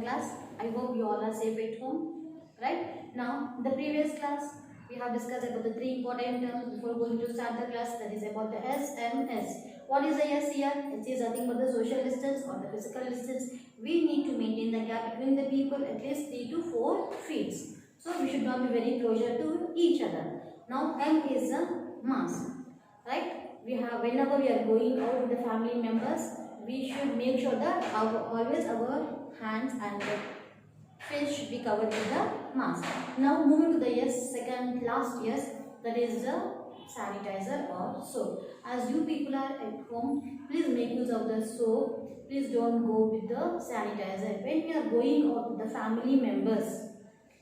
class. I hope you all are safe at home. Right? Now, in the previous class, we have discussed about the three important terms before going to start the class. That is about the SMS. What is the S here? It is nothing but the social distance or the physical distance. We need to maintain the gap between the people at least 3 to 4 feet. So we should not be very closer to each other. Now M is the mass. Right? We have, whenever we are going out with the family members, we should make sure that always our hands and the face should be covered with the mask. Now moving to the second last yes, that is the sanitizer or soap. As you people are at home, please make use of the soap. Please don't go with the sanitizer. When you are going out with the family members,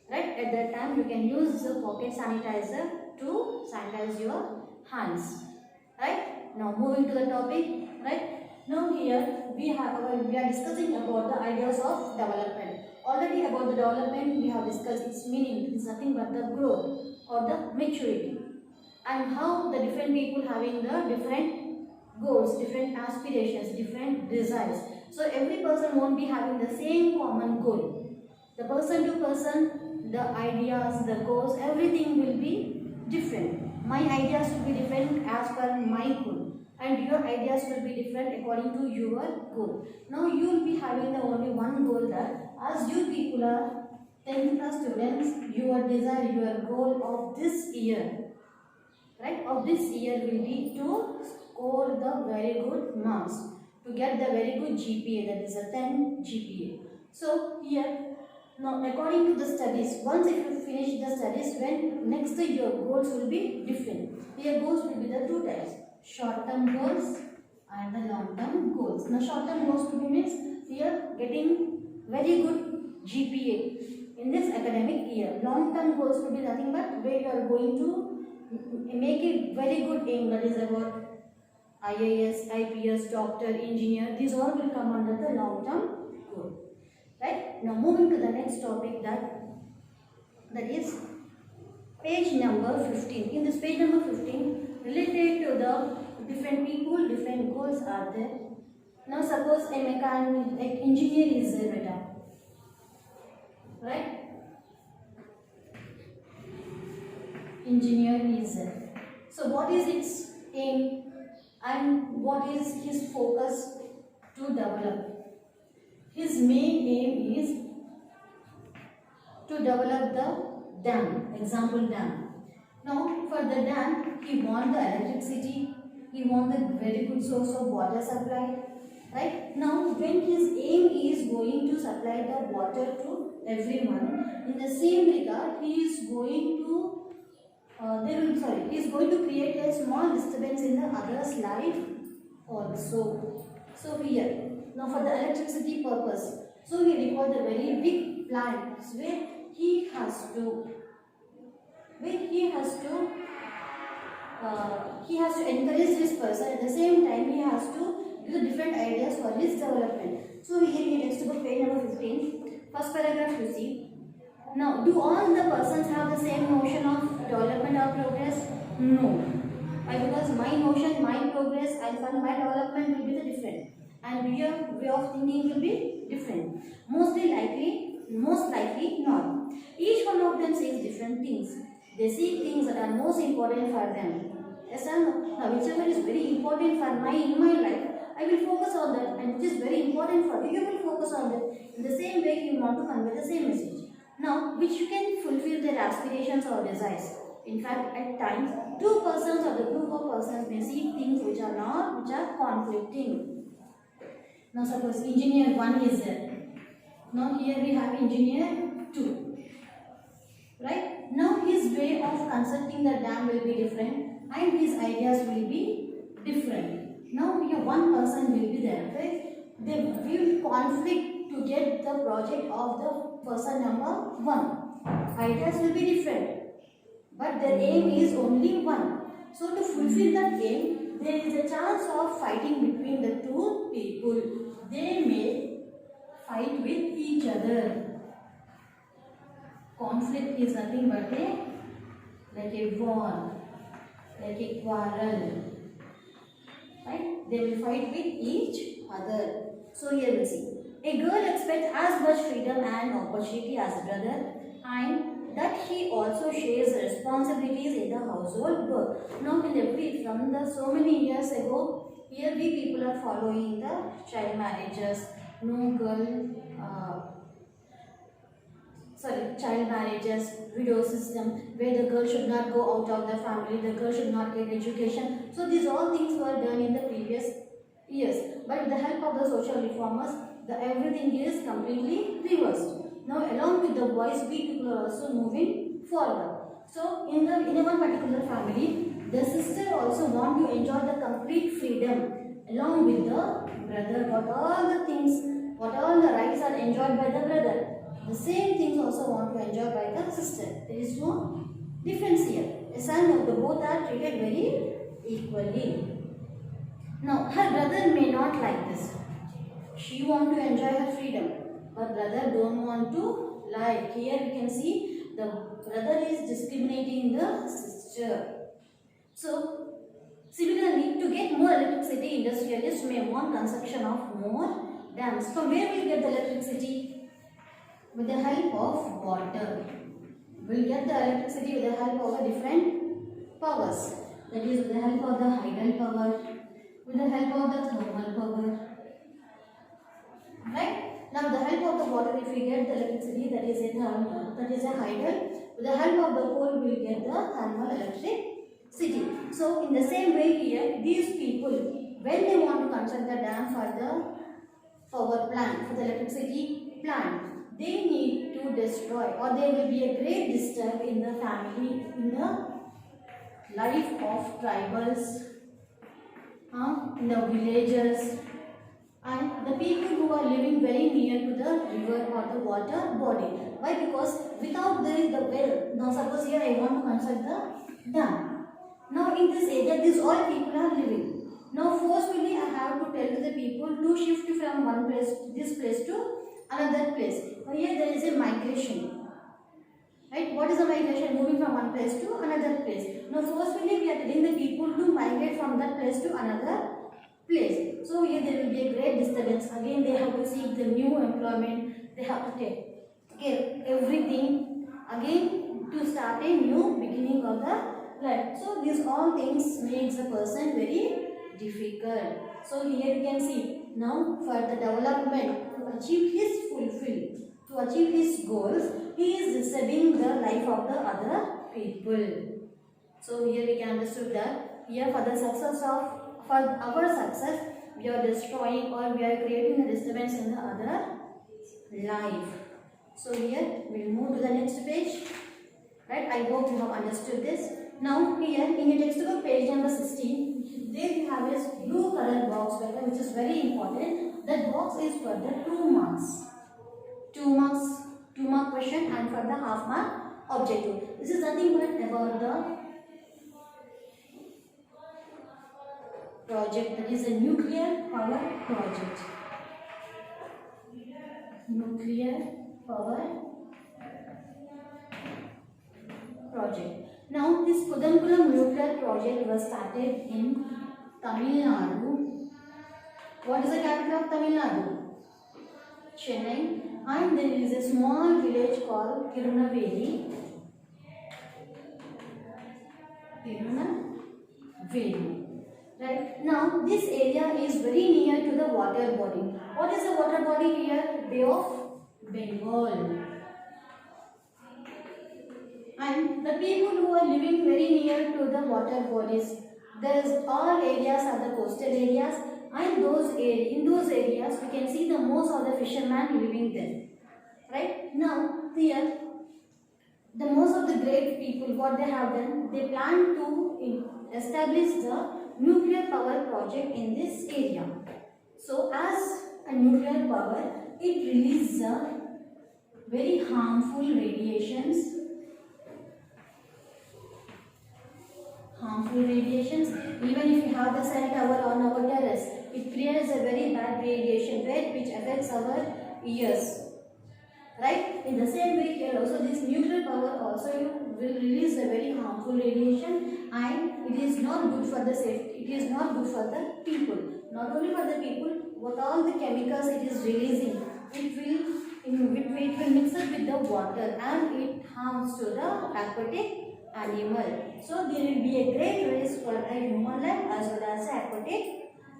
right, at that time you can use the pocket sanitizer to sanitize your hands. Right? Now moving to the topic, right? Now here we are discussing about the ideas of development. Already about the development we have discussed its meaning. It is nothing but the growth or the maturity, and how the different people having the different goals, different aspirations, different desires. So every person won't be having the same common goal. The person to person, the ideas, the goals, everything will be different. My ideas will be different as per my goal, and your ideas will be different according to your goal. Now you will be having the only one goal, that as you people are 10th class students, your desire, your goal of this year, right, of this year will be to score the very good marks, to get the very good GPA, that is a 10 GPA. So here, now according to the studies, once if you finish the studies, when next your goals will be different. Your goals will be the two types, short term goals and the long term goals. Now short term goals will be means here getting very good GPA in this academic year. Long term goals will be nothing but where you are going to make a very good aim, that is about IAS, IPS, doctor, engineer. These all will come under the long term goal. Right? Now moving to the next topic, that is page number 15. In this page number 15, related to the different people, different goals are there. Now suppose a mechanic, engineer is there, beta. Right? Engineer is there. So what is its aim and what is his focus to develop? His main aim is to develop the dam, example dam. Now for the dam, he wants the electricity, he wants the very good source of water supply. Right? Now when his aim is going to supply the water to everyone, in the same regard he is going to he is going to create a small disturbance in the other's life also. So here, now for the electricity purpose, so he requires a very big plant where he has to encourage this person. At the same time, he has to give different ideas for his development. So here in textbook page number 15, first paragraph you see. Now, do all the persons have the same notion of development or progress? No. Why? Because my notion, my progress and for my development will be the different, and your way of thinking will be different. Most likely not. Each one of them says different things. They see things that are most important for them. Yes or no? Now, whichever is very important for in my life, I will focus on that, and which is very important for you, you will focus on that. In the same way, you want to convey the same message. Now, which you can fulfill their aspirations or desires. In fact, at times, two persons or the group of persons may see things which are conflicting. Now, suppose engineer 1 is there. Now, here we have engineer 2. Right? Now, his way of constructing the dam will be different and his ideas will be different. Now, here one person will be there. Right? They will conflict to get the project of the person number 1. Ideas will be different, but their aim is only one. So to fulfill that aim, there is a chance of fighting between the two people. They may fight with each other. Conflict is nothing but like a war, like a quarrel. Right? They will fight with each other. So here we see. A girl expects as much freedom and opportunity as a brother, and that he also shares responsibilities in the household work. Now, in every from the so many years ago, here we people are following the child marriages, no girl. Child marriages, widow system, where the girl should not go out of the family, the girl should not get education. So these all things were done in the previous years. But with the help of the social reformers, the everything is completely reversed. Now along with the boys, we people are also moving forward. So in one particular family, the sister also want to enjoy the complete freedom along with the brother. What all the rights are enjoyed by the brother, the same things also want to enjoy by the sister. There is no difference here. A son of the both are treated very equally. Now, her brother may not like this. She want to enjoy her freedom, but brother don't want to like. Here we can see the brother is discriminating the sister. So, similarly, to get more electricity, industrialists may want construction of more dams. From where will get the electricity? With the help of water. We will get the electricity with the help of different powers. That is with the help of the hydel power, with the help of the thermal power. Right? Now with the help of the water, if we get the electricity, that is a hydel. With the help of the coal, we will get the thermal electricity. So in the same way here, these people, when they want to construct the dam for the power plant, for the electricity plant, they need to destroy, or there will be a great disturb in the family, in the life of tribals, in the villages, and the people who are living very near to the river or the water body. Why? Because without the well, now suppose here I want to construct the dam. Now in this area, these all people are living. Now forcefully I have to tell the people to shift from one place, this place to another place. Here there is a migration. Right? What is the migration? Moving from one place to another place. Now forcefully we are telling the people to migrate from that place to another place. So here there will be a great disturbance. Again they have to seek the new employment. They have to take care everything again to start a new beginning of the life. So these all things makes a person very difficult. So here you can see, now for the development, to achieve his goals, he is disturbing the life of the other people. So here we can understand that here for our success, we are destroying or we are creating a disturbance in the other life. So here we will move to the next page. Right? I hope you have understood this. Now here in your textbook page number 16, there you have this blue color box which is very important. That box is for the 2 marks. 2 mark question and for the half mark objective. This is nothing but about the project, that is a nuclear power project. Nuclear power project. Now this Kudankulam nuclear project was started in Tamil Nadu. What is the capital of Tamil Nadu? Chennai. And there is a small village called Tirunaveli. Right. Now this area is very near to the water body. What is the water body here? Bay of Bengal. And the people who are living very near to the water bodies, all areas are the coastal areas, and in those areas we can see the most of the fishermen living there. Right? Now here, the most of the great people, what they have done, they plan to establish the nuclear power project in this area. So as a nuclear power, it releases very harmful radiations. Even if you have the cell tower on our terrace, it creates a very bad radiation which affects our ears. Right? In the same way here also, this nuclear power also will release a very harmful radiation, and it is not good for the safety, it is not good for the people. Not only for the people, what all the chemicals it is releasing, it will mix up with the water and it harms to the aquatic animal. So there will be a great risk for the human life as well as the aquatic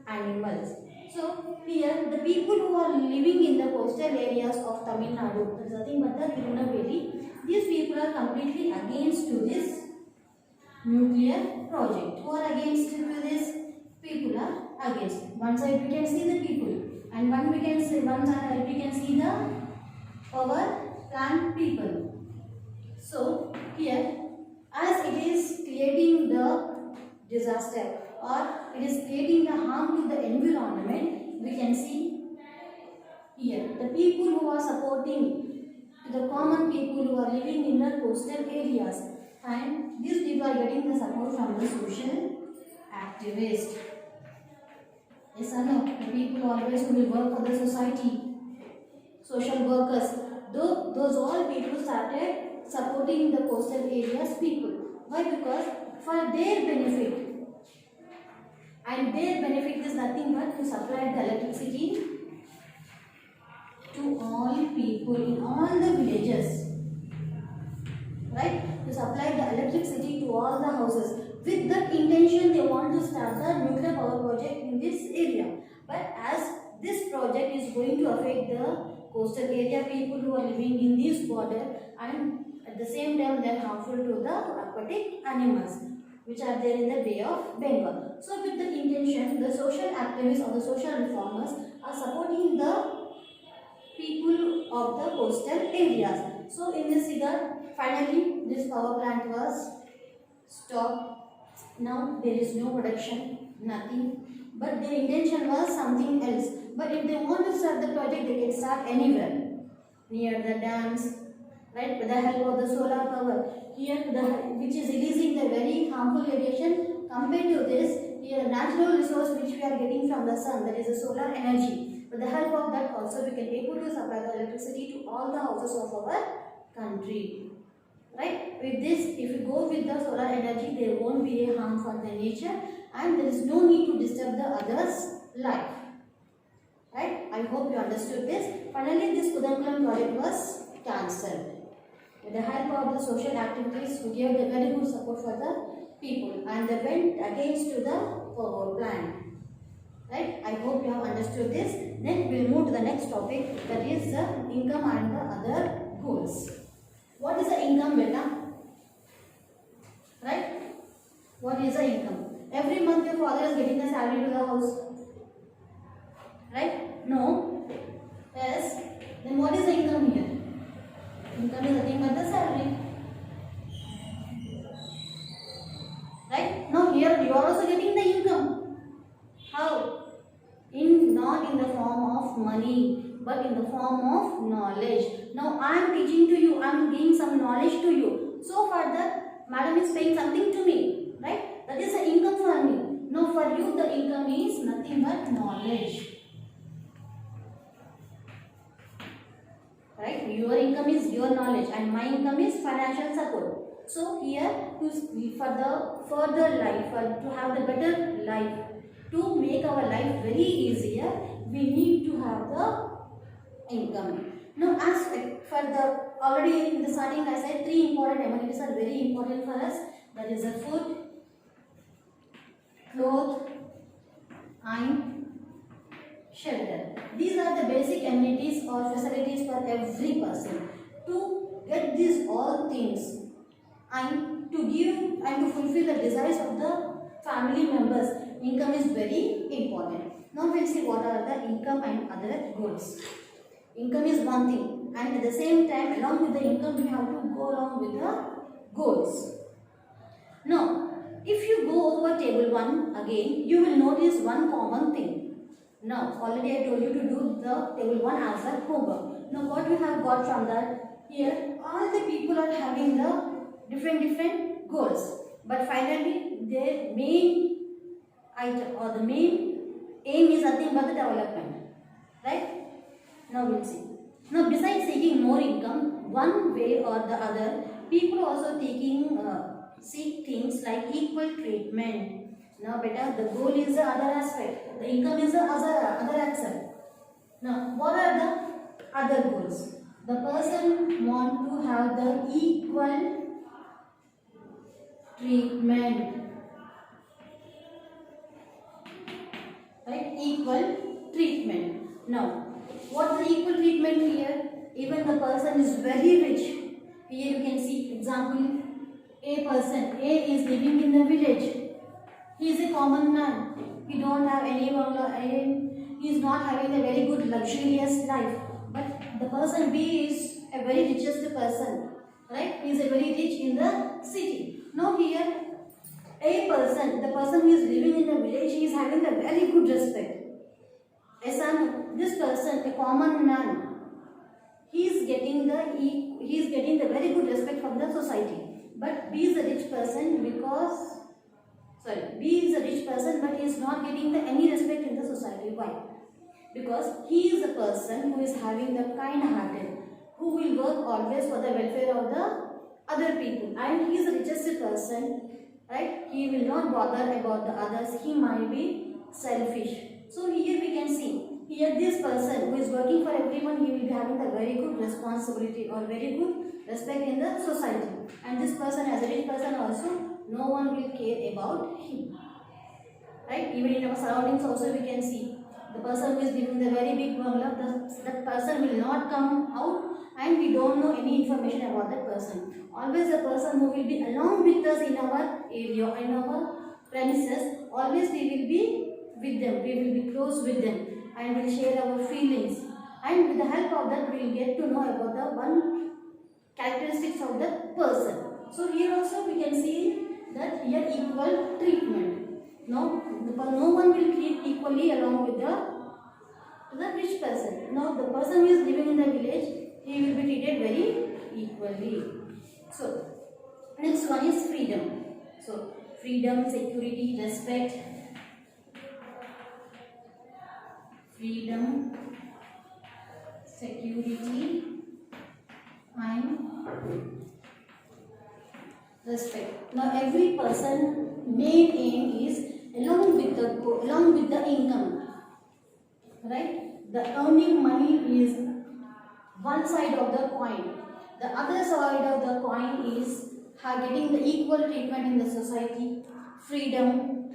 animals. So here the people who are living in the coastal areas of Tamil Nadu, there is nothing but the Tirunelveli, these people are completely against to this nuclear project. Who are against to this? People are against. One side we can see the people, and one side we can see the power plant people. So here, as it is creating the disaster or it is creating the harm to the environment, we can see here the people who are supporting the common people who are living in the coastal areas, and these people are getting the support from the social activists. Yes or no? The people always who will work for the society, social workers, those all people started supporting the coastal areas people. Why? Because for their benefit, and their benefit is nothing but to supply the electricity to all people in all the villages, right? To supply the electricity to all the houses. With that intention, they want to start the nuclear power project in this area. But as this project is going to affect the coastal area people who are living in this border, and at the same time they are harmful to the aquatic animals which are there in the Bay of Bengal. So with that intention, the social activists or the social reformers are supporting the people of the coastal areas. So in this figure, finally this power plant was stopped. Now there is no production, nothing. But their intention was something else. But if they want to start the project, they can start anywhere, near the dams, right? With the help of the solar power. Here, which is releasing the very harmful radiation. Compared to this, here the natural resource which we are getting from the sun, that is the solar energy. With the help of that also, we can be able to supply the electricity to all the houses of our country. Right? With this, if you go with the solar energy, there won't be a harm for the nature, and there is no need to disturb the others' life. Right? I hope you understood this. Finally, this Kudankulam project was cancelled. With the help of the social activities, who gave the very good support for the people, and they went against to the power plant. Right? I hope you have understood this. Then we will move to the next topic, that is the income and the other goals. What is the income, beta? Right? What is the income? Every month your father is getting a salary to the house. Right? No? Yes? Then what is the income here? Income is nothing but the salary. Right? Now here you are also getting the income. How? Not in the form of money, but in the form of knowledge. Now I am teaching to you, I am giving some knowledge to you. So further, madam is paying something to me, right? That is the income for me. Now for you, the income is nothing but knowledge. Right? Your income is your knowledge, and my income is financial support. So here, for the further life, to have the better life, to make our life very easier, we need to have the income. Now, as for the already in the starting, I said 3 important amenities are very important for us. That is the food, clothes, and shelter. These are the basic amenities or facilities for every person. To get these all things and to give and to fulfill the desires of the family members, income is very important. Now we'll see what are the income and other goals. Income is one thing, and at the same time, along with the income, we have to go along with the goals. Now, if you go over table 1 again, you will notice one common thing. Now, already I told you to do the table 1 as a homework. Now, what we have got from that, here, all the people are having the different goals. But finally, their main item or the main aim is nothing but the development. Right? Now, we'll see. Now, besides seeking more income, one way or the other, people are also seek things like equal treatment. Now, beta, the goal is the other aspect. The income is the other aspect. Now, what are the other goals. The person want to have the equal treatment, right? Equal treatment. Now, what's the equal treatment here? Even the person is very rich. Here you can see example, a person. A is living in the village. He is a common man. He don't have any he is not having a very good luxurious life. But the person B is a very richest person, right? He is a very rich in the city. Now here, a person, the person who is living in the village, he is having the very good respect. This person, a common man, he is getting the very good respect from the society. But B is a rich person B is a rich person, but he is not getting any respect in the society. Why? Because he is a person who is having the kind-hearted, who will work always for the welfare of the other people, and he is the richest person, right? He will not bother about the others. He might be selfish. So here we can see, here this person who is working for everyone, he will be having a very good responsibility or very good respect in the society. And this person, as a rich person also, no one will care about him, right? Even in our surroundings also we can see, the person who is living the very big bungalow, that person will not come out, and we don't know any information about that person. Always the person who will be along with us in our area, in our premises, always we will be with them, we will be close with them, and will share our feelings, and with the help of that we will get to know about the one characteristics of the person. So here also we can see that here equal treatment. No one will treat equally along with the rich person. Now the person who is living in the village, he will be treated very equally. So next one is freedom. So freedom, security, respect. Freedom, security, and respect. Now every person main aim is along with the income, right? The earning money is one side of the coin. The other side of the coin is getting the equal treatment in the society, freedom,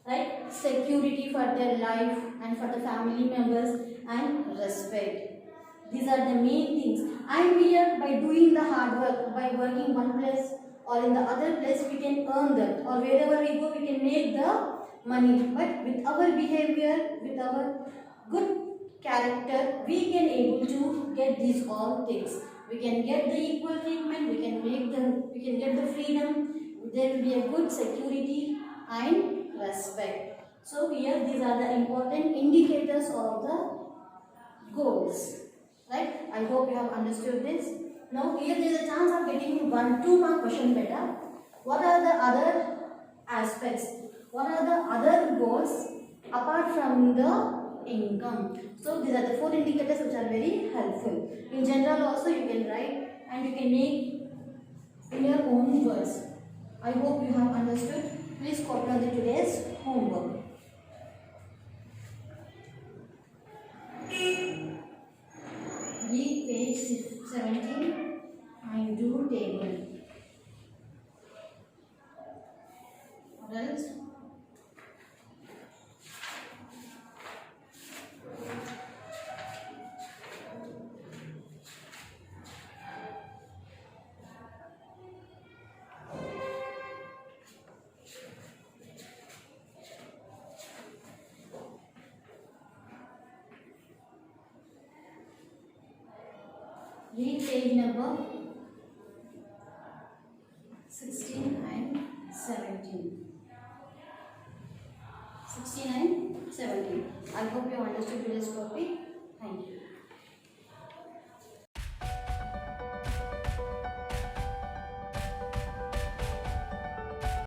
right? Security for their life and for the family members, and respect. These are the main things. And here, by doing the hard work, by working one place or in the other place, we can earn that, or wherever we go we can make the money. But with our behavior, with our good character, we can able to get these all things. We can get the equal treatment, we can get the freedom, there will be a good security and respect. So here these are the important indicators of the goals, right? I hope you have understood this. Now here there is a chance of getting 1-2 mark question better. What are the other aspects? What are the other goals apart from the income? So these are the 4 indicators which are very helpful. In general also you can write and you can make in your own words. I hope you have understood. Please copy on the today's homework. Read page 17 and do table. What else? Read page number 16 and 17. 16 and 17. I hope you understood today's topic. Thank you.